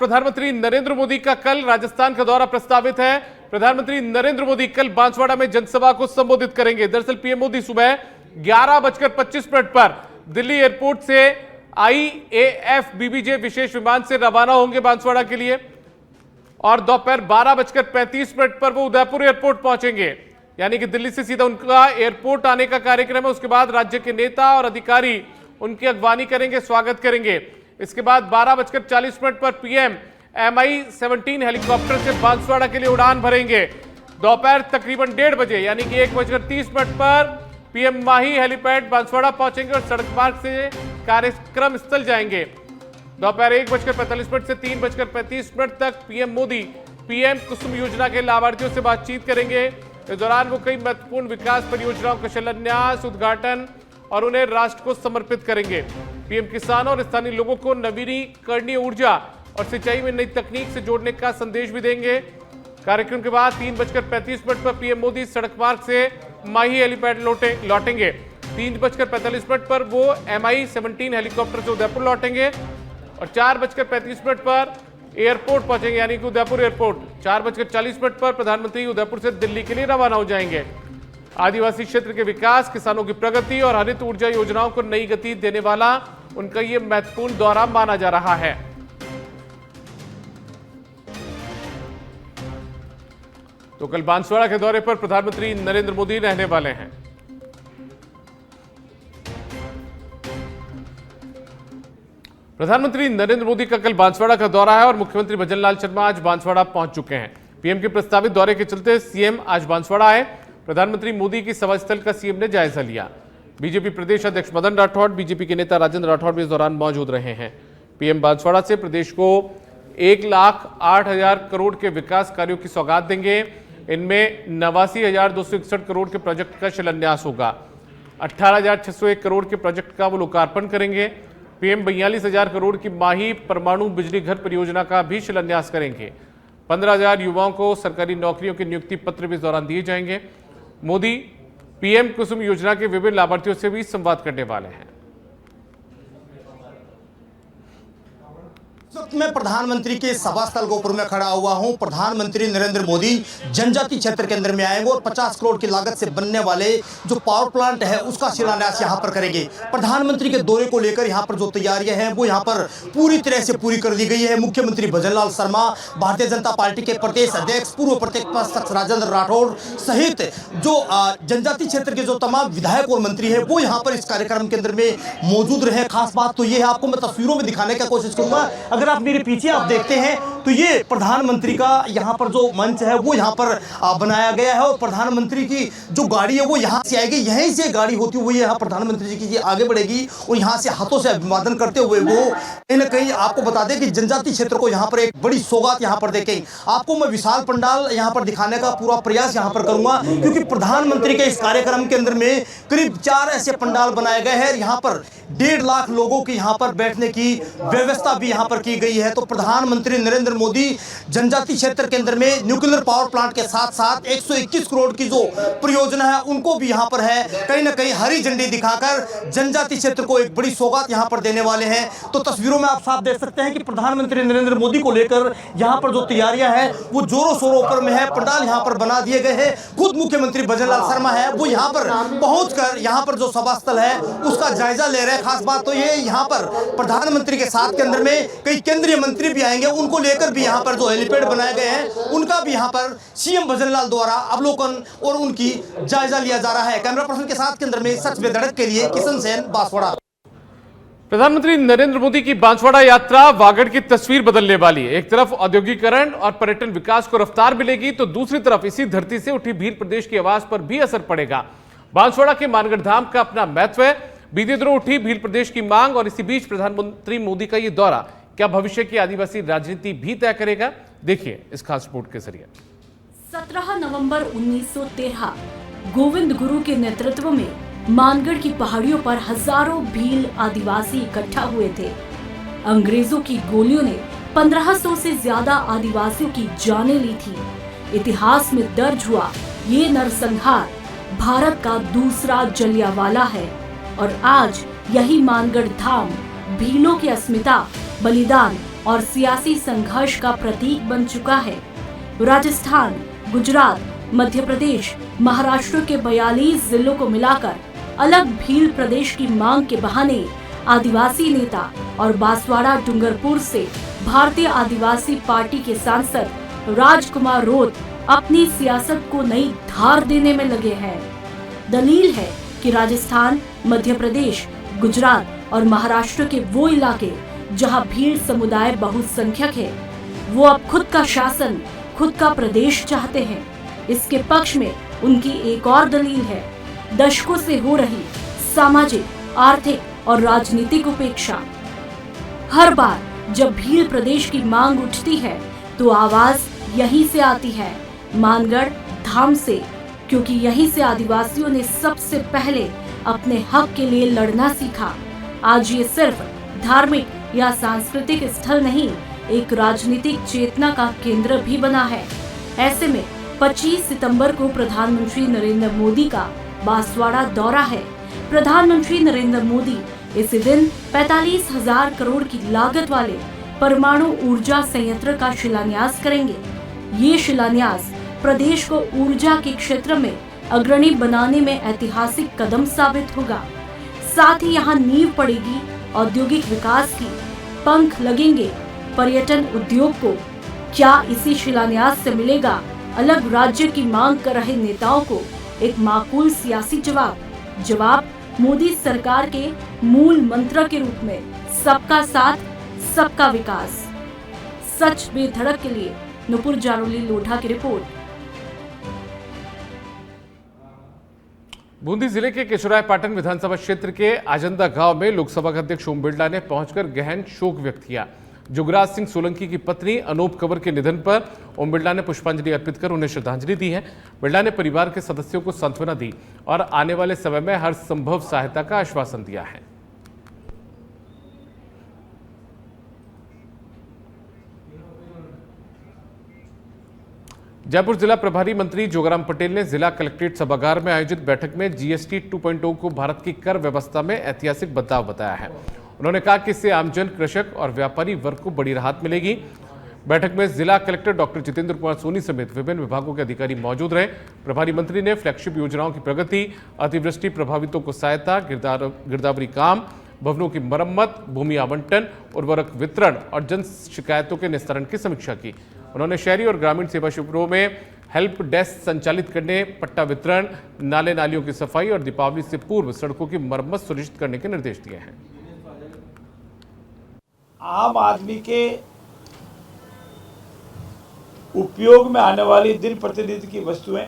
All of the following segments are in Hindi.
प्रधानमंत्री नरेंद्र मोदी का कल राजस्थान का दौरा प्रस्तावित है। प्रधानमंत्री नरेंद्र मोदी कल बांसवाड़ा में जनसभा को संबोधित करेंगे। दरअसल पीएम मोदी सुबह 11:25 पर दिल्ली एयरपोर्ट से IAF BBJ विशेष विमान से रवाना होंगे बांसवाड़ा के लिए और दोपहर 12:35 पर वो उदयपुर एयरपोर्ट पहुंचेंगे। यानी कि दिल्ली से सीधा उनका एयरपोर्ट आने का कार्यक्रम है। उसके बाद राज्य के नेता और अधिकारी उनकी अगवानी करेंगे, स्वागत करेंगे। इसके बाद 12:40 पर पीएम Mi-17 हेलीकॉप्टर से बांसवाड़ा के लिए उड़ान भरेंगे। दोपहर तकरीबन 1:30 बजे यानी कि 1:30 पर पीएम माही हेलीपैड बांसवाड़ा पहुंचेंगे और सड़क मार्ग से कार्यक्रम स्थल जाएंगे। दोपहर 1:45 से 3:35 तक पीएम मोदी पीएम कुसुम योजना के लाभार्थियों से बातचीत करेंगे। इस दौरान वो कई महत्वपूर्ण विकास परियोजनाओं का शिलान्यास, उद्घाटन और उन्हें राष्ट्र को समर्पित करेंगे। पीएम किसानों और स्थानीय लोगों को नवीकरणीय ऊर्जा और सिंचाई में नई तकनीक से जोड़ने का संदेश भी देंगे। कार्यक्रम के बाद 3:35 पर पीएम मोदी सड़क मार्ग से माही हेलीपैड लौटेंगे। 3:45 पर वो Mi-17 हेलीकॉप्टर से उदयपुर लौटेंगे और 4:35 पर एयरपोर्ट पहुंचेंगे, यानी कि उदयपुर एयरपोर्ट। 4:40 पर प्रधानमंत्री उदयपुर से दिल्ली के लिए रवाना हो जाएंगे। आदिवासी क्षेत्र के विकास, किसानों की प्रगति और हरित ऊर्जा योजनाओं को नई गति देने वाला उनका यह महत्वपूर्ण दौरा माना जा रहा है। तो कल बांसवाड़ा के दौरे पर प्रधानमंत्री नरेंद्र मोदी रहने वाले हैं। प्रधानमंत्री नरेंद्र मोदी का कल बांसवाड़ा का दौरा है और मुख्यमंत्री भजनलाल शर्मा आज बांसवाड़ा पहुंच चुके हैं। पीएम के प्रस्तावित दौरे के चलते सीएम आज बांसवाड़ा आए। प्रधानमंत्री मोदी की सभा स्थल का सीएम ने जायजा लिया। बीजेपी प्रदेश अध्यक्ष मदन राठौड़, बीजेपी के नेता राजेंद्र राठौड़ भी इस दौरान मौजूद रहे हैं। पीएम बांसवाड़ा से प्रदेश को 1,08,000 करोड़ के विकास कार्यों की सौगात देंगे। इनमें 89,261 करोड़ के प्रोजेक्ट का शिलान्यास होगा। 18,601 करोड़ के प्रोजेक्ट का वो लोकार्पण करेंगे। पीएम 42,000 करोड़ की माही परमाणु बिजली घर परियोजना का भी शिलान्यास करेंगे। 15,000 युवाओं को सरकारी नौकरियों के नियुक्ति पत्र भी इस दौरान दिए जाएंगे। मोदी पीएम कुसुम योजना के विभिन्न लाभार्थियों से भी संवाद करने वाले हैं। मैं प्रधानमंत्री के सभा स्थल गोपुर में खड़ा हुआ हूं। प्रधानमंत्री नरेंद्र मोदी जनजातीय क्षेत्र के अंदर में आएंगे और 50 करोड़ की लागत से बनने वाले जो पावर प्लांट है उसका शिलान्यास यहां पर करेंगे। प्रधानमंत्री के दौरे को लेकर यहां पर जो तैयारियां हैं वो यहां पर पूरी तरह से पूरी कर दी गई है। मुख्यमंत्री भजनलाल शर्मा, भारतीय जनता पार्टी के प्रदेश अध्यक्ष, पूर्व प्रदेश राजेंद्र राठौड़ सहित जो जनजातीय क्षेत्र के जो तमाम विधायक और मंत्री है वो यहाँ पर इस कार्यक्रम के अंदर में मौजूद रहे। खास बात तो ये है, आपको मैं तस्वीरों में दिखाने का कोशिश करूंगा। अगर आप मेरे पीछे आप देखते हैं तो ये प्रधानमंत्री का यहाँ पर जो मंच है वो यहाँ पर बनाया गया है और प्रधानमंत्री की जो गाड़ी है वो यहाँ से आएगी। यहीं से गाड़ी होती हुई यहाँ प्रधानमंत्री जी की आगे बढ़ेगी और यहाँ से हाथों से अभिवादन करते हुए वो कहीं ना कहीं आपको बता दें कि जनजातीय क्षेत्र को यहाँ पर एक बड़ी सौगात यहाँ पर देखें। आपको मैं विशाल पंडाल यहाँ पर दिखाने का पूरा प्रयास यहाँ पर करूंगा क्योंकि प्रधानमंत्री के इस कार्यक्रम के अंदर में करीब 4 ऐसे पंडाल बनाए गए हैं। यहाँ पर 1.5 लाख लोगों की यहाँ पर बैठने की व्यवस्था भी यहाँ पर की गई है। तो प्रधानमंत्री नरेंद्र मोदी जनजातीय क्षेत्र के अंदर में न्यूक्लियर पावर प्लांट के साथ साथ 121 करोड़ की जो परियोजना है उनको भी यहाँ पर है कहीं ना कहीं हरी झंडी दिखाकर जनजातीय क्षेत्र को एक बड़ी सौगात यहाँ पर देने वाले हैं। तो तस्वीरों में आप साफ देख सकते हैं कि प्रधानमंत्री नरेंद्र मोदी को लेकर यहाँ पर जो तैयारियां हैं वो जोरों शोरों पर में है। पंडाल यहाँ पर बना दिए गए हैं। खुद मुख्यमंत्री भजनलाल शर्मा है वो यहाँ पर पहुंचकर यहाँ पर जो सभा स्थल है उसका जायजा ले रहे हैं। खास बात तो ये यहाँ पर प्रधानमंत्री के साथ के अंदर में कई केंद्रीय मंत्री भी आएंगे, उनको लेकर भी यहाँ पर जो हेलीपैड बनाए गए हैं उनका भी यहाँ पर सीएम भजनलाल द्वारा अवलोकन और उनकी जायजा लिया जा रहा है। कैमरा पर्सन के साथ के अंदर में सच में धड़क के लिए किशन सेन, बांसवाड़ा। प्रधानमंत्री नरेंद्र मोदी की बांसवाड़ा यात्रा वागड़ की तस्वीर बदलने वाली है। एक तरफ औद्योगिकरण और पर्यटन विकास को रफ्तार मिलेगी तो दूसरी तरफ इसी धरती से उठी भील प्रदेश की आवाज पर भी असर पड़ेगा। बांसवाड़ा के मानगढ़ धाम का अपना महत्व है। बीते दिनों उठी भील प्रदेश की मांग और इसी बीच प्रधानमंत्री मोदी का यह दौरा क्या भविष्य की आदिवासी राजनीति भी तय करेगा? देखिए इस खास रिपोर्ट के जरिए। 17 नवंबर 1913 गोविंद गुरु के नेतृत्व में मानगढ़ की पहाड़ियों पर हजारों भील आदिवासी इकट्ठा हुए थे। अंग्रेजों की गोलियों ने 1500 से ज्यादा आदिवासियों की जानें ली थी। इतिहास में दर्ज हुआ ये नरसंहार भारत का दूसरा जलियांवाला है और आज यही मानगढ़ धाम भीलों की अस्मिता, बलिदान और सियासी संघर्ष का प्रतीक बन चुका है। राजस्थान, गुजरात, मध्य प्रदेश, महाराष्ट्र के 42 जिलों को मिलाकर अलग भील प्रदेश की मांग के बहाने आदिवासी नेता और बांसवाड़ा डूंगरपुर से भारतीय आदिवासी पार्टी के सांसद राजकुमार रोत अपनी सियासत को नई धार देने में लगे हैं। दलील है कि राजस्थान, मध्य प्रदेश, गुजरात और महाराष्ट्र के वो इलाके जहां भील समुदाय बहुसंख्यक है, वो अब खुद का शासन, खुद का प्रदेश चाहते हैं। इसके पक्ष में उनकी एक और दलील है, दशकों से हो रही सामाजिक, आर्थिक और राजनीतिक उपेक्षा। हर बार जब भील प्रदेश की मांग उठती है तो आवाज यहीं से आती है, मानगढ़ धाम से, क्योंकि यहीं से आदिवासियों ने सबसे पहले अपने हक के लिए लड़ना सीखा। आज ये सिर्फ धार्मिक या सांस्कृतिक स्थल नहीं, एक राजनीतिक चेतना का केंद्र भी बना है। ऐसे में 25 सितंबर को प्रधानमंत्री नरेंद्र मोदी का बांसवाड़ा दौरा है। प्रधानमंत्री नरेंद्र मोदी इस दिन 45,000 करोड़ की लागत वाले परमाणु ऊर्जा संयंत्र का शिलान्यास करेंगे। ये शिलान्यास प्रदेश को ऊर्जा के क्षेत्र में अग्रणी बनाने में ऐतिहासिक कदम साबित होगा। साथ ही यहाँ नींव पड़ेगी औद्योगिक विकास की, पंख लगेंगे पर्यटन उद्योग को। क्या इसी शिलान्यास से मिलेगा अलग राज्य की मांग कर रहे नेताओं को एक माकूल सियासी जवाब? जवाब मोदी सरकार के मूल मंत्र के रूप में सबका साथ, सबका विकास। सच बेधड़क के लिए नुपुर जारोली लोढ़ा की रिपोर्ट। बूंदी जिले के केशोरायपाटन विधानसभा क्षेत्र के आजंदा गांव में लोकसभा अध्यक्ष ओम बिरला ने पहुंचकर गहन शोक व्यक्त किया। जुगराज सिंह सोलंकी की पत्नी अनूप कंवर के निधन पर ओम बिरला ने पुष्पांजलि अर्पित कर उन्हें श्रद्धांजलि दी है। बिरला ने परिवार के सदस्यों को सांत्वना दी और आने वाले समय में हर संभव सहायता का आश्वासन दिया है। जयपुर जिला प्रभारी मंत्री जोगाराम पटेल ने जिला कलेक्ट्रेट सभागार में आयोजित बैठक में जीएसटी 2.0 को भारत की कर व्यवस्था में ऐतिहासिक बदलाव बताया है। उन्होंने कहा कि इससे आमजन, कृषक और व्यापारी वर्ग को बड़ी राहत मिलेगी। बैठक में जिला कलेक्टर डॉक्टर जितेंद्र कुमार सोनी समेत विभिन्न विभागों के अधिकारी मौजूद रहे। प्रभारी मंत्री ने फ्लैगशिप योजनाओं की प्रगति, अतिवृष्टि प्रभावितों को सहायता, गिरदावरी काम, भवनों की मरम्मत, भूमि आवंटन, उर्वरक वितरण और जन शिकायतों के निस्तारण की समीक्षा की। उन्होंने शहरी और ग्रामीण सेवा शिविरों में हेल्प डेस्क संचालित करने, पट्टा वितरण, नाले नालियों की सफाई और दीपावली से पूर्व सड़कों की मरम्मत सुनिश्चित करने के निर्देश दिए हैं। आम आदमी के उपयोग में आने वाली दिन प्रतिदिन की वस्तुएं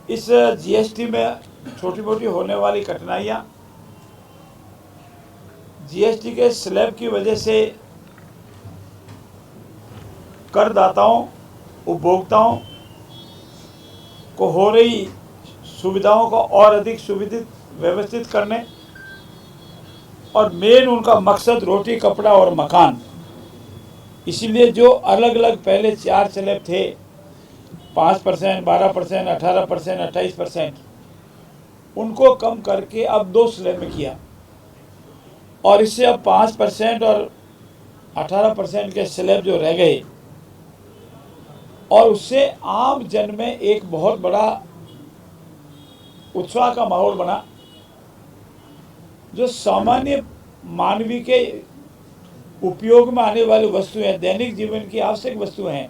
इस जीएसटी में छोटी मोटी होने वाली कठिनाइयां, जीएसटी के स्लैब की वजह से करदाताओं, उपभोक्ताओं को हो रही सुविधाओं को और अधिक सुविधित व्यवस्थित करने और मेन उनका मकसद रोटी, कपड़ा और मकान। इसीलिए जो अलग अलग पहले 4 स्लैब थे, 5%, 12%, 18%, 28%, उनको कम करके अब 2 स्लैब में किया और इससे अब 5% और 18% के स्लैब जो रह गए और उससे आम जन में एक बहुत बड़ा उत्साह का माहौल बना। जो सामान्य मानवीय के उपयोग में आने वाली वस्तुएं, दैनिक जीवन की आवश्यक वस्तुएं हैं,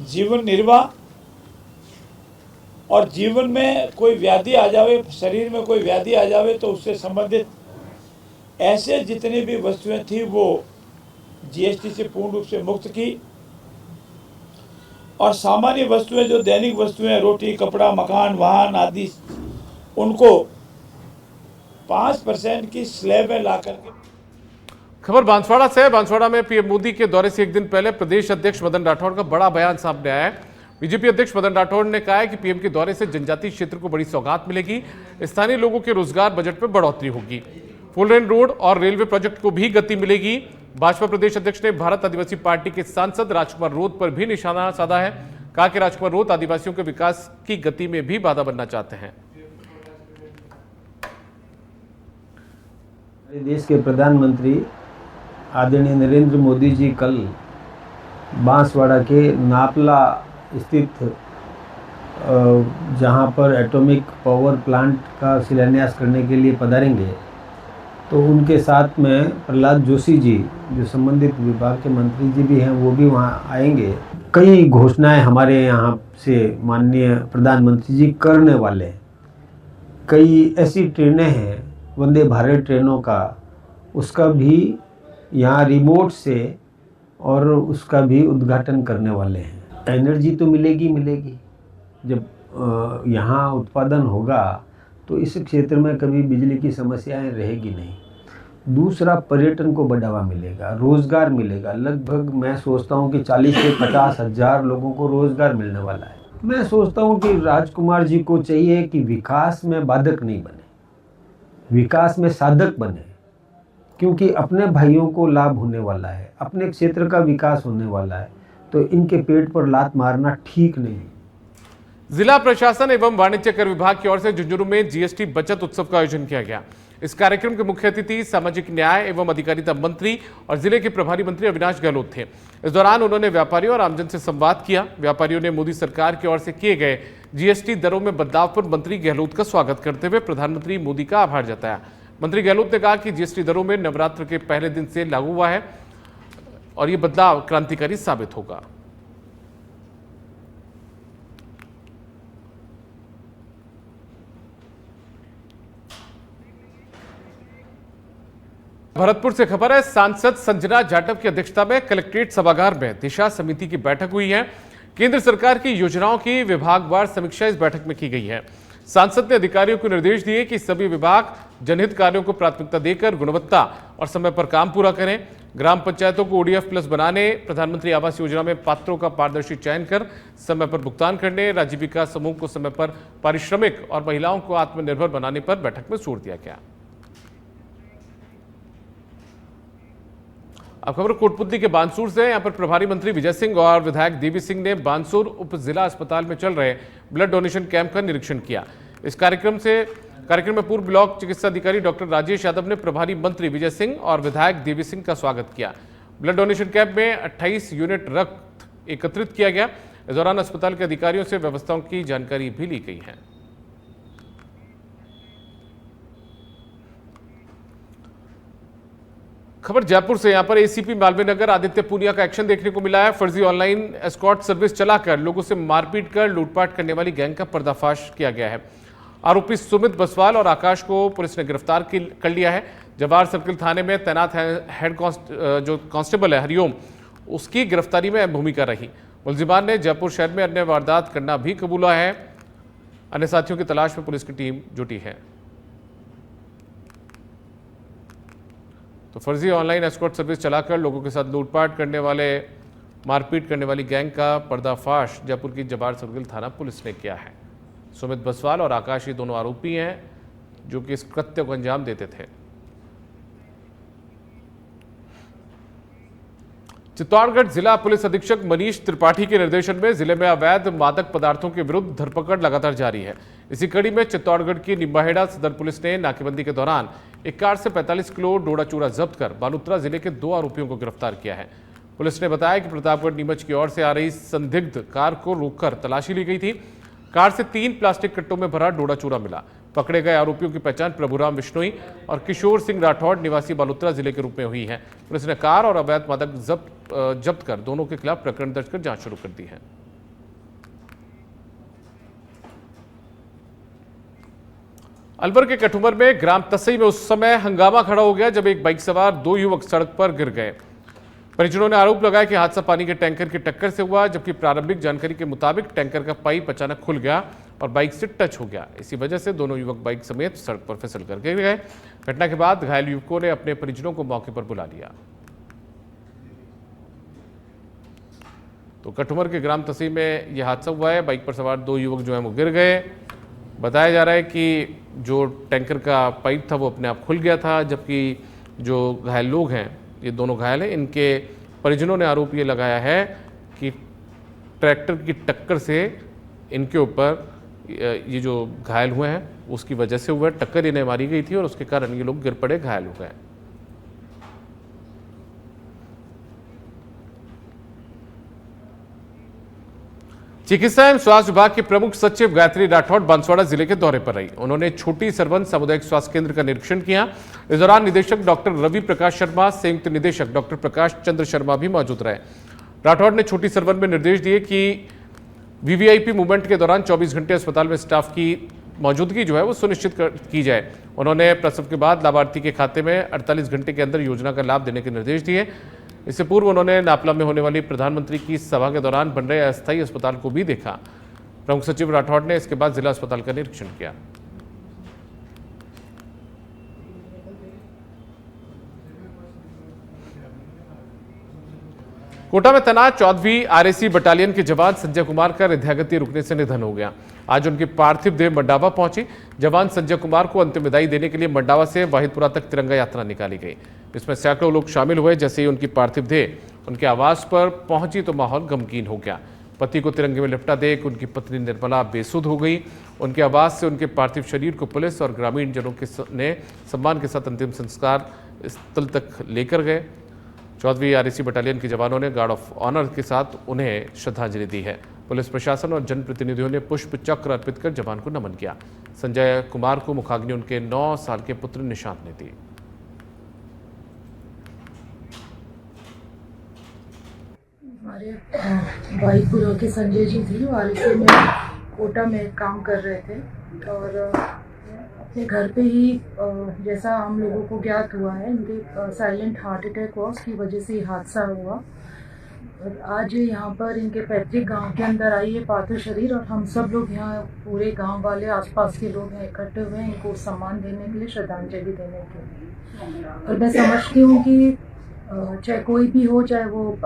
जीवन निर्वाह और जीवन में कोई व्याधि आ जावे, शरीर में कोई व्याधि आ जावे तो उससे संबंधित ऐसे जितनी भी वस्तुएं थी वो जीएसटी से पूर्ण रूप से मुक्त की और सामान्य वस्तुएं जो दैनिक वस्तुएं, रोटी, कपड़ा, मकान, वाहन आदि, उनको 5% की स्लैब में ला करके। खबर बांसवाड़ा से। बांसवाड़ा में पीएम मोदी के दौरे से एक दिन पहले प्रदेश अध्यक्ष मदन राठौड़ का बड़ा बयान सामने आया है। बीजेपी अध्यक्ष मदन राठौड़ ने कहा है कि पीएम के दौरे से जनजातीय क्षेत्र को बड़ी सौगात मिलेगी, स्थानीय लोगों के रोजगार बजट में बढ़ोतरी होगी, 4 लेन रोड और रेलवे प्रोजेक्ट को भी गति मिलेगी। भाजपा प्रदेश अध्यक्ष ने भारत आदिवासी पार्टी के सांसद राजकुमार रोत पर भी निशाना साधा है। कहा कि राजकुमार रोत आदिवासियों के विकास की गति में भी बाधा बनना चाहते हैं। हमारे देश के प्रधानमंत्री आदरणीय नरेंद्र मोदी जी कल बांसवाड़ा के नापला स्थित जहां पर एटॉमिक पावर प्लांट का शिलान्यास करने के लिए पधारेंगे, तो उनके साथ में प्रहलाद जोशी जी जो संबंधित विभाग के मंत्री जी भी हैं वो भी वहां आएंगे। कई घोषणाएं हमारे यहाँ से माननीय प्रधानमंत्री जी करने वाले हैं। कई ऐसी ट्रेनें हैं वंदे भारत ट्रेनों का, उसका भी यहाँ रिमोट से और उसका भी उद्घाटन करने वाले हैं। एनर्जी तो मिलेगी जब यहाँ उत्पादन होगा तो इस क्षेत्र में कभी बिजली की समस्याएं रहेगी नहीं। दूसरा, पर्यटन को बढ़ावा मिलेगा, रोज़गार मिलेगा। लगभग मैं सोचता हूँ कि 40 से 50 हज़ार लोगों को रोज़गार मिलने वाला है। मैं सोचता हूँ कि राजकुमार जी को चाहिए कि विकास में बाधक नहीं बने, विकास में साधक बने, क्योंकि अपने भाइयों को लाभ होने वाला है, अपने क्षेत्र का विकास होने वाला है, तो इनके पेट पर लात मारना ठीक नहीं। जिला प्रशासन एवं वाणिज्य कर विभाग की ओर से झुंझुनू में जीएसटी बचत उत्सव का आयोजन किया गया। इस कार्यक्रम के मुख्य अतिथि सामाजिक न्याय एवं अधिकारिता मंत्री और जिले के प्रभारी मंत्री अविनाश गहलोत थे। इस दौरान उन्होंने व्यापारियों और आमजन से संवाद किया। व्यापारियों ने मोदी सरकार की ओर से किए गए जीएसटी दरों में बदलाव पर मंत्री गहलोत का स्वागत करते हुए प्रधानमंत्री मोदी का आभार जताया। मंत्री गहलोत ने कहा कि जीएसटी दरों में नवरात्र के पहले दिन से लागू हुआ है और ये बदलाव क्रांतिकारी साबित होगा। भरतपुर से खबर है, सांसद संजना जाटव की अध्यक्षता में कलेक्ट्रेट सभागार में दिशा समिति की बैठक हुई है। केंद्र सरकार की योजनाओं की विभागवार समीक्षा इस बैठक में की गई है। सांसद ने अधिकारियों को निर्देश दिए कि सभी विभाग जनहित कार्यों को प्राथमिकता देकर गुणवत्ता और समय पर काम पूरा करें। ग्राम पंचायतों को ODF प्लस बनाने, प्रधानमंत्री आवास योजना में पात्रों का पारदर्शी चयन कर समय पर भुगतान करने, राज्य विकास समूह को समय पर पारिश्रमिक और महिलाओं को आत्मनिर्भर बनाने पर बैठक में जोर दिया गया। अब खबर कोटपुतली के बानसूर से। यहां पर प्रभारी मंत्री विजय सिंह और विधायक देवी सिंह ने बानसूर उप जिला अस्पताल में चल रहे ब्लड डोनेशन कैंप का निरीक्षण किया। इस कार्यक्रम में पूर्व ब्लॉक चिकित्सा अधिकारी डॉक्टर राजेश यादव ने प्रभारी मंत्री विजय सिंह और विधायक देवी सिंह का स्वागत किया। ब्लड डोनेशन कैंप में 28 यूनिट रक्त एकत्रित किया गया। इस दौरान अस्पताल के अधिकारियों से व्यवस्थाओं की जानकारी भी ली गई है। खबर जयपुर से। यहां पर एसीपी मालवीय नगर आदित्य पूनिया का एक्शन देखने को मिला है। फर्जी ऑनलाइन एस्कॉर्ट सर्विस चलाकर लोगों से मारपीट कर लूटपाट करने वाली गैंग का पर्दाफाश किया गया है। आरोपी सुमित बसवाल और आकाश को पुलिस ने गिरफ्तार कर लिया है। जवाहर सर्किल थाने में तैनात हेड जो कांस्टेबल है हरिओम, उसकी गिरफ्तारी में अहम भूमिका रही। मुलजिमान ने जयपुर शहर में अन्य वारदात करना भी कबूला है। अन्य साथियों की तलाश में पुलिस की टीम जुटी है। तो फर्जी ऑनलाइन एस्कॉर्ट सर्विस चलाकर लोगों के साथ लूटपाट करने वाले, मारपीट करने वाली गैंग का पर्दाफाश जयपुर की जवाहर सर्किल थाना पुलिस ने किया है। सुमित बसवाल और आकाश ये दोनों आरोपी हैं जो कि इस कृत्य को अंजाम देते थे। चित्तौड़गढ़ जिला पुलिस अधीक्षक मनीष त्रिपाठी के निर्देशन में जिले में अवैध मादक पदार्थों के विरुद्ध धरपकड़ लगातार जारी है। इसी कड़ी में चित्तौड़गढ़ की निम्बाहेड़ा सदर पुलिस ने नाकेबंदी के दौरान एक कार से 45 किलो डोडा चूरा जब्त कर बालोतरा जिले के 2 आरोपियों को गिरफ्तार किया है। पुलिस ने बताया कि प्रतापगढ़ नीमच की ओर से आ रही संदिग्ध कार को रोककर तलाशी ली गई थी। कार से 3 प्लास्टिक कट्टों में भरा डोडा चूरा मिला। पकड़े गए आरोपियों की पहचान प्रभुराम बिश्नोई और किशोर सिंह राठौड़ निवासी बालोतरा जिले के रूप में हुई है। पुलिस ने कार और अवैध मादक जब्त कर दोनों के खिलाफ प्रकरण दर्ज कर जांच शुरू कर दी है। अलवर के कठुमर में ग्राम तसई में उस समय हंगामा खड़ा हो गया जब एक बाइक सवार 2 युवक सड़क पर गिर गए। परिजनों ने आरोप लगाया कि हादसा पानी के टैंकर की टक्कर से हुआ, जबकि प्रारंभिक जानकारी के मुताबिक टैंकर का पाइप अचानक खुल गया और बाइक से टच हो गया। इसी वजह से दोनों युवक बाइक समेत सड़क पर फिसल कर गिर गए। घटना के बाद घायल युवकों ने अपने परिजनों को मौके पर बुला लिया। तो कठुमर के ग्राम तसई में यह हादसा हुआ है। बाइक पर सवार 2 युवक जो है वो गिर गए। बताया जा रहा है कि जो टैंकर का पाइप था वो अपने आप खुल गया था, जबकि जो घायल लोग हैं, ये दोनों घायल हैं, इनके परिजनों ने आरोप ये लगाया है कि ट्रैक्टर की टक्कर से इनके ऊपर ये जो घायल हुए हैं उसकी वजह से हुआ, टक्कर इन्हें मारी गई थी और उसके कारण ये लोग गिर पड़े, घायल हो गए। चिकित्सा एवं स्वास्थ्य विभाग के प्रमुख सचिव गायत्री राठौड़ बांसवाड़ा जिले के दौरे पर रही। उन्होंने छोटी सरवन सामुदायिक स्वास्थ्य केंद्र का निरीक्षण किया। इस दौरान निदेशक डॉक्टर रवि प्रकाश शर्मा, संयुक्त निदेशक डॉक्टर प्रकाश चंद्र शर्मा भी मौजूद रहे। राठौड़ ने छोटी सरवन में निर्देश दिए कि वीवीआईपी मूवमेंट के दौरान 24 घंटे अस्पताल में स्टाफ की मौजूदगी जो है वो सुनिश्चित की जाए। उन्होंने प्रसव के बाद लाभार्थी के खाते में 48 घंटे के अंदर योजना का लाभ देने के निर्देश दिए। इससे पूर्व उन्होंने नापला में होने वाली प्रधानमंत्री की सभा के दौरान बन रहे अस्थायी अस्पताल को भी देखा। प्रमुख सचिव राठौड़ ने इसके बाद जिला अस्पताल का निरीक्षण किया। कोटा में तैनात 14वीं आरएसी बटालियन के जवान संजय कुमार का हृदयाघाती रुकने से निधन हो गया। आज उनकी पार्थिव देह मंडावा पहुंची। जवान संजय कुमार को अंतिम विदाई देने के लिए मंडावा से वाहिदपुरा तक तिरंगा यात्रा निकाली गई। इसमें सैकड़ों लोग शामिल हुए। जैसे ही उनकी पार्थिव देह उनके आवास पर पहुंची तो माहौल गमगीन हो गया। पति को तिरंगे में लिपटा देख उनकी पत्नी निर्मला बेसुध हो गई। उनके आवास से उनके पार्थिव शरीर को पुलिस और ग्रामीण जनों ने सम्मान के साथ अंतिम संस्कार स्थल तक लेकर गए। 14वीं आरएसी बटालियन के जवानों ने गार्ड ऑफ ऑनर के साथ उन्हें श्रद्धांजलि दी है। पुलिस प्रशासन और जनप्रतिनिधियों ने पुष्प चक्र अर्पित कर जवान को नमन किया। संजय कुमार को मुखाग्नि उनके 9 साल के पुत्र निशांत ने दी। हमारे भाईपुरा के संजय जी थी, वो आरएसी में कोटा में काम कर रहे थे और अपने घर पे ही जैसा हम लोगों को ज्ञात हुआ है, इनके साइलेंट हार्ट अटैक हुआ, उसकी वजह से हादसा हुआ। और आज यहाँ पर इनके पैतृक गांव के अंदर आई है पार्थिव शरीर और हम सब लोग यहाँ पूरे गांव वाले आसपास के लोग यहाँ इकट्ठे हुए हैं इनको सम्मान देने के लिए, श्रद्धांजलि देने के लिए। और मैं समझती हूँ कि चाहे कोई भी हो, चाहे वो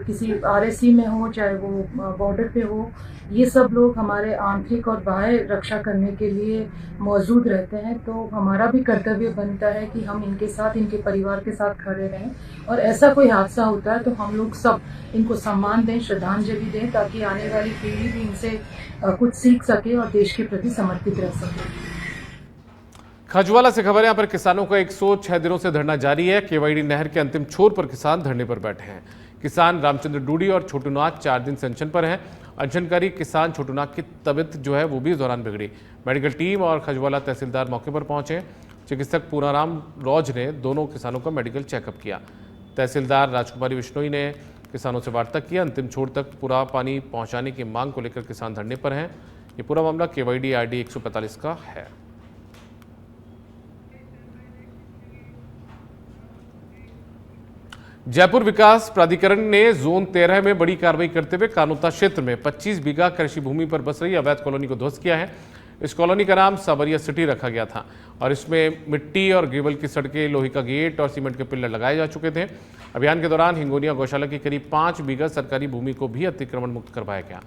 किसी आरएसी में हो, चाहे वो बॉर्डर पे हो, ये सब लोग हमारे आंतरिक और बाह्य रक्षा करने के लिए मौजूद रहते हैं। तो हमारा भी कर्तव्य बनता है कि हम इनके साथ, इनके परिवार के साथ खड़े रहें और ऐसा कोई हादसा होता है तो हम लोग सब इनको सम्मान दें, श्रद्धांजलि दें, ताकि आने वाली पीढ़ी भी इनसे कुछ सीख सके और देश के प्रति समर्पित रह सके। खजुवाला से खबर है, यहाँ पर किसानों का 106 दिनों से धरना जारी है। केवाईडी नहर के अंतिम छोर पर किसान धरने पर बैठे हैं। किसान रामचंद्र डूडी और छोटूनाथ 4 दिन से अनशन पर हैं। अनशनकारी किसान छोटूनाथ की तबीयत जो है वो भी इस दौरान बिगड़ी। मेडिकल टीम और खजुवाला तहसीलदार मौके पर पहुंचे। चिकित्सक पूनाराम रॉज ने दोनों किसानों का मेडिकल चेकअप किया। तहसीलदार राजकुमारी विश्नोई ने किसानों से वार्ता किया। अंतिम छोर तक पूरा पानी पहुँचाने की मांग को लेकर किसान धरने पर हैं। ये पूरा मामला केवाईडी RD 145 का है। जयपुर विकास प्राधिकरण ने जोन 13 में बड़ी कार्रवाई करते हुए कानोता क्षेत्र में 25 बीघा कृषि भूमि पर बस रही अवैध कॉलोनी को ध्वस्त किया है। इस कॉलोनी का नाम सावरिया सिटी रखा गया था और इसमें मिट्टी और ग्रेवल की सड़कें, लोहे का गेट और सीमेंट के पिलर लगाए जा चुके थे। अभियान के दौरान हिंगोनिया गौशाला की करीब 5 बीघा सरकारी भूमि को भी अतिक्रमण मुक्त करवाया गया।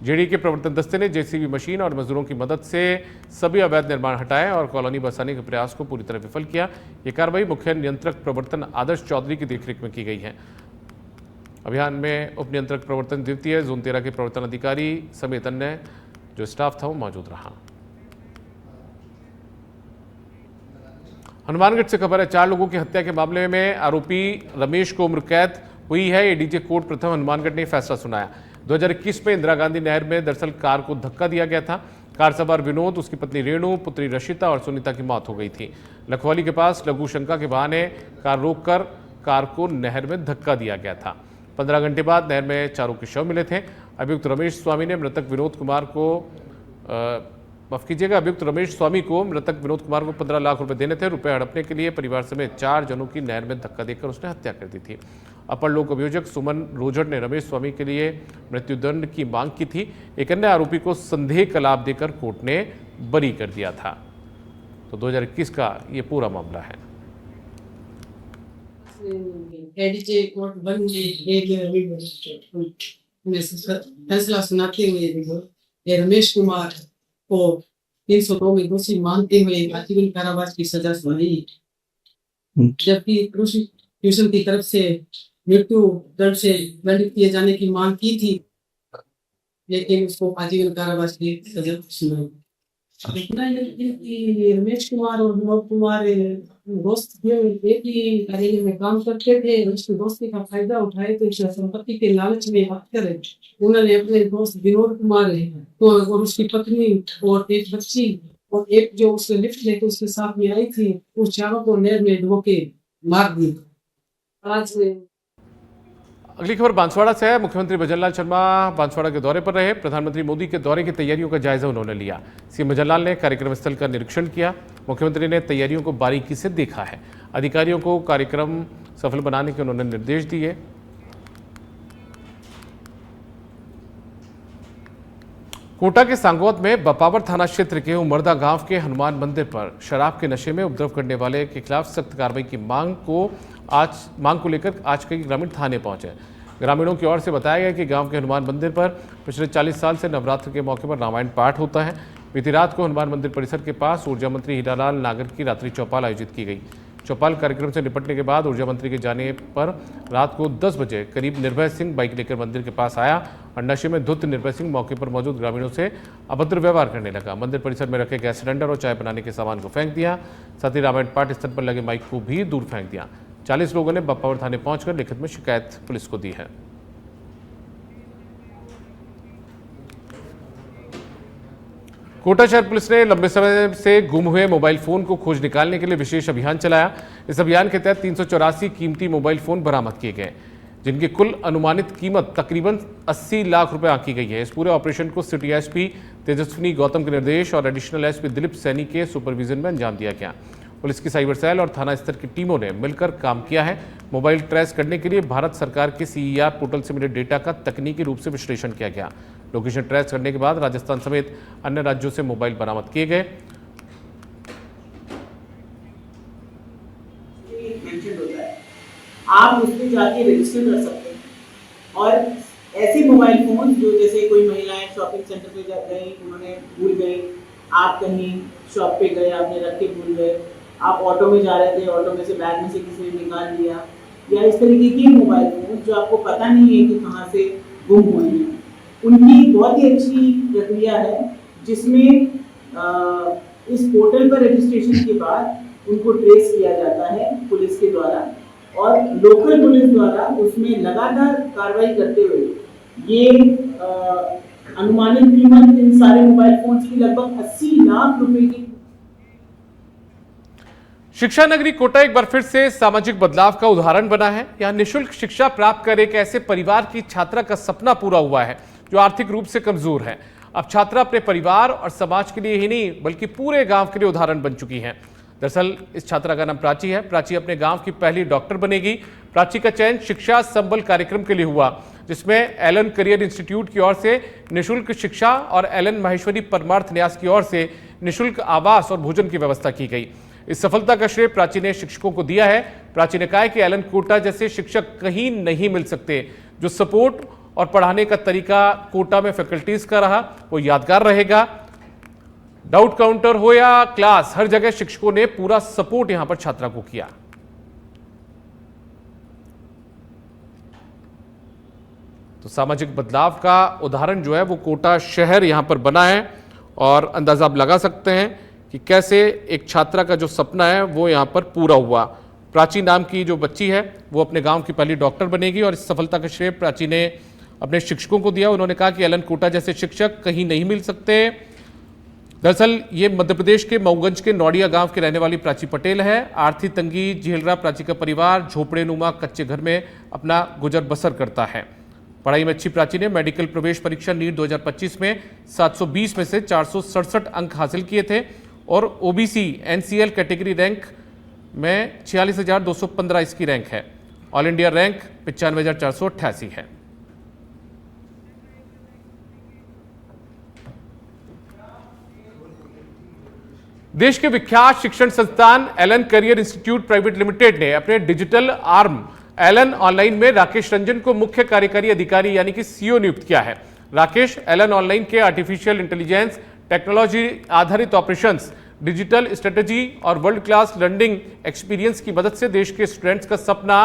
जेडी के प्रवर्तन दस्ते ने जेसीबी मशीन और मजदूरों की मदद से सभी अवैध निर्माण हटाए और कॉलोनी बसाने के प्रयास को पूरी तरह विफल किया। ये कार्रवाई मुख्य नियंत्रक प्रवर्तन आदर्श चौधरी की देखरेख में की गई है। अभियान में उप नियंत्रक प्रवर्तन द्वितीय जोन 13 के प्रवर्तन अधिकारी समेत अन्य जो स्टाफ था वो मौजूद रहा। हनुमानगढ़ से खबर है, 4 लोगों की हत्या के मामले में आरोपी रमेश को उम्र कैद हुई है। एडीजे कोर्ट प्रथम हनुमानगढ़ ने फैसला सुनाया। 2021 में इंदिरा गांधी नहर में दरअसल कार को धक्का दिया गया था। कार सवार विनोद, उसकी पत्नी रेणु, पुत्री रशिता और सुनीता की मौत हो गई थी। लखवाली के पास लघु शंका के बहाने कार रोककर कार को नहर में धक्का दिया गया था। 15 घंटे बाद नहर में चारों के शव मिले थे। अभियुक्त रमेश स्वामी ने मृतक विनोद कुमार को अभियुक्त रमेश स्वामी को मृतक विनोद कुमार को 15 लाख रुपए देने थे। रुपए हड़पने के लिए परिवार समेत 4 जनों की नहर में धक्का देकर उसने हत्या कर दी थी। अपर लोक अभियोजक सुमन रोजड़ ने रमेश स्वामी के लिए मृत्युदंड की मांग की थी। एक अन्य आरोपी को संदेह का लाभ देकर कोर्ट ने बरी कर दिया था। तो 2021 का ये पूरा मामला है। एडीजे कोर्ट बन फैसला सुनाते हुए रमेश कुमार को 302 में दोषी मानते हुए आजीवन कारावास की सजा सुनाई, जबकि प्रोसिक्यूशन की तरफ से मृत्यु दंड से दंडित किए जाने की मांग की थी। लेकिन उसको आजीवन कारावास की सजा सुनाई। इतना ये रमेश कुमार और विनोद कुमार दोस्त थे, एक ही कार्यालय में काम करते थे। उसकी दोस्ती का फायदा उठाए तो इस संपत्ति के लालच में आकर उन्होंने अपने दोस्त विनोद कुमार तो और उसकी पत्नी और एक बच्ची और एक जो उसने लिफ्ट लेकर उसके साथ में आई थी, उस चारों को नहर में डुबो के मार दिया। आज अगली खबर बांसवाड़ा से है। मुख्यमंत्री भजनलाल शर्मा बांसवाड़ा के दौरे पर रहे। प्रधानमंत्री मोदी के दौरे की तैयारियों का जायजा उन्होंने लिया। सीएम भजनलाल ने कार्यक्रम स्थल का निरीक्षण किया। मुख्यमंत्री ने तैयारियों को बारीकी से देखा है। अधिकारियों को कार्यक्रम सफल बनाने के उन्होंने निर्देश दिए। कोटा के सांगोद में बपावर थाना क्षेत्र के उमरदा गांव के हनुमान मंदिर पर शराब के नशे में उपद्रव करने वाले के खिलाफ सख्त कार्रवाई की मांग को लेकर आज कई ग्रामीण थाने पहुंचे। ग्रामीणों की ओर से बताया गया कि गांव के हनुमान मंदिर पर पिछले 40 साल से नवरात्र के मौके पर रामायण पाठ होता है। बीती रात को हनुमान मंदिर परिसर के पास ऊर्जा मंत्री हीरालाल नागर की रात्रि चौपाल आयोजित की गई। चौपाल कार्यक्रम से निपटने के बाद ऊर्जा मंत्री के जाने पर रात को 10 बजे करीब निर्भय सिंह बाइक लेकर मंदिर के पास आया और नशे में धुत निर्भय सिंह मौके पर मौजूद ग्रामीणों से अभद्र व्यवहार करने लगा। मंदिर परिसर में रखे गैस सिलेंडर और चाय बनाने के सामान को फेंक दिया। साथ ही रामायण पाठ स्थल पर लगे माइक को भी दूर फेंक दिया। 40 लोगों ने बपावर थाने पहुंचकर लिखित में शिकायत पुलिस को दी है। कोटा शहर पुलिस ने लंबे समय से गुम हुए मोबाइल फोन को खोज निकालने के लिए विशेष अभियान चलाया। इस अभियान के तहत 384 कीमती मोबाइल फोन बरामद किए गए, जिनकी कुल अनुमानित कीमत तकरीबन 80 लाख रुपए आंकी गई है। इस पूरे ऑपरेशन को सिटी एसपी तेजस्विनी गौतम के निर्देश और एडिशनल एसपी दिलीप सैनी के सुपरविजन में अंजाम दिया गया। पुलिस की साइबर सेल और थाना स्तर की टीमों ने मिलकर काम किया है। मोबाइल ट्रेस करने के लिए भारत सरकार के CER पोर्टल से मिले डेटा का तकनीकी रूप से विश्लेषण किया गया। लोकेशन ट्रेस करने के बाद राजस्थान समेत अन्य राज्यों से मोबाइल बरामद किए गए। आप उस पर जाके रजिस्टर कर सकते हैं और ऐसे मोबाइल फोन जो जैसे कोई महिलाएं शॉपिंग सेंटर पे गई, उन्होंने भूल गए, आप कहीं शॉप पे गए, आपने रख के भूल गए, आप ऑटो में जा रहे थे, ऑटो में से बैग में से किसी ने निकाल लिया, या इस तरीके के मोबाइल फोन जो आपको पता नहीं है कि कहाँ से गुम हुए हैं, उनकी बहुत ही अच्छी प्रक्रिया है जिसमें इस पोर्टल पर रजिस्ट्रेशन के बाद उनको ट्रेस किया जाता है पुलिस के द्वारा और लोकल पुलिस द्वारा उसमें लगातार कार्रवाई करते हुए ये अनुमानित कीमत इन सारे मोबाइल फोन्स की लगभग 80 लाख रुपए की। शिक्षा नगरी कोटा एक बार फिर से सामाजिक बदलाव का उदाहरण बना है। यहाँ निःशुल्क शिक्षा प्राप्त कर एक ऐसे परिवार की छात्रा का सपना पूरा हुआ है जो आर्थिक रूप से कमजोर है। अब छात्रा अपने परिवार और समाज के लिए ही नहीं बल्कि पूरे गांव के लिए उदाहरण बन चुकी है। दरअसल इस छात्रा का नाम प्राची है। प्राची अपने गांव की पहली डॉक्टर बनेगी। प्राची का चयन शिक्षा संबल कार्यक्रम के लिए हुआ, जिसमें एलन करियर इंस्टीट्यूट की ओर से निःशुल्क शिक्षा और एलन माहेश्वरी परमार्थ न्यास की ओर से निःशुल्क आवास और भोजन की व्यवस्था की गई। इस सफलता का श्रेय प्राची ने शिक्षकों को दिया है। प्राची ने कहा है कि एलन कोटा जैसे शिक्षक कहीं नहीं मिल सकते। जो सपोर्ट और पढ़ाने का तरीका कोटा में फैकल्टीज का रहा वो यादगार रहेगा। डाउट काउंटर हो या क्लास, हर जगह शिक्षकों ने पूरा सपोर्ट यहां पर छात्रा को किया। तो सामाजिक बदलाव का उदाहरण जो है वो कोटा शहर यहां पर बना है और अंदाजा आप लगा सकते हैं कि कैसे एक छात्रा का जो सपना है वो यहां पर पूरा हुआ। प्राची नाम की जो बच्ची है वो अपने गांव की पहली डॉक्टर बनेगी और इस सफलता का श्रेय प्राची ने अपने शिक्षकों को दिया। उन्होंने कहा कि एलन कोटा जैसे शिक्षक कहीं नहीं मिल सकते। दरअसल ये मध्य प्रदेश के मऊगंज के नौडिया गांव के रहने वाली प्राची पटेल है। आर्थिक तंगी झेल रहा प्राची का परिवार झोपड़ेनुमा कच्चे घर में अपना गुजर बसर करता है। पढ़ाई में अच्छी प्राची ने मेडिकल प्रवेश परीक्षा नीट 2025 में 720 में से 467 अंक हासिल किए थे और OBC NCL कैटेगरी रैंक में 46,215 इसकी रैंक है। ऑल इंडिया रैंक 95,488 है। देश के विख्यात शिक्षण संस्थान Allen career institute private limited ने अपने डिजिटल आर्म एलन ऑनलाइन में राकेश रंजन को मुख्य कार्यकारी अधिकारी यानी कि CEO नियुक्त किया है। राकेश एलन ऑनलाइन के आर्टिफिशियल इंटेलिजेंस, टेक्नोलॉजी आधारित ऑपरेशंस, डिजिटल स्ट्रेटेजी और वर्ल्ड क्लास लर्निंग एक्सपीरियंस की मदद से देश के स्टूडेंट्स का सपना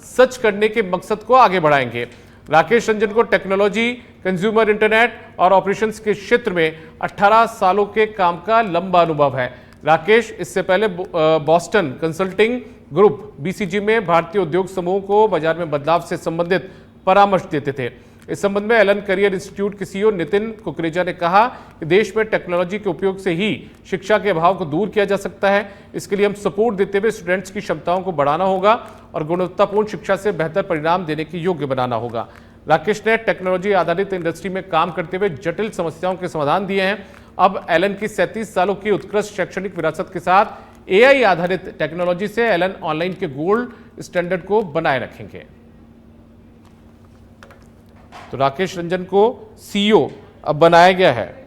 सच करने के मकसद को आगे बढ़ाएंगे। राकेश रंजन को टेक्नोलॉजी, कंज्यूमर इंटरनेट और ऑपरेशंस के क्षेत्र में 18 सालों के काम का लंबा अनुभव है। राकेश इससे पहले बॉस्टन कंसल्टिंग ग्रुप BCG में भारतीय उद्योग समूह को बाजार में बदलाव से संबंधित परामर्श देते थे। इस संबंध में एलन करियर इंस्टीट्यूट के CEO नितिन कुकरेजा ने कहा कि देश में टेक्नोलॉजी के उपयोग से ही शिक्षा के अभाव को दूर किया जा सकता है। इसके लिए हम सपोर्ट देते हुए स्टूडेंट्स की क्षमताओं को बढ़ाना होगा और गुणवत्तापूर्ण शिक्षा से बेहतर परिणाम देने के योग्य बनाना होगा। राकेश ने टेक्नोलॉजी आधारित इंडस्ट्री में काम करते हुए जटिल समस्याओं के समाधान दिए हैं। अब एलन की 37 सालों की उत्कृष्ट शैक्षणिक विरासत के साथ AI आधारित टेक्नोलॉजी से एलन ऑनलाइन के गोल्ड स्टैंडर्ड को बनाए रखेंगे। तो राकेश रंजन को CEO अब बनाया गया है।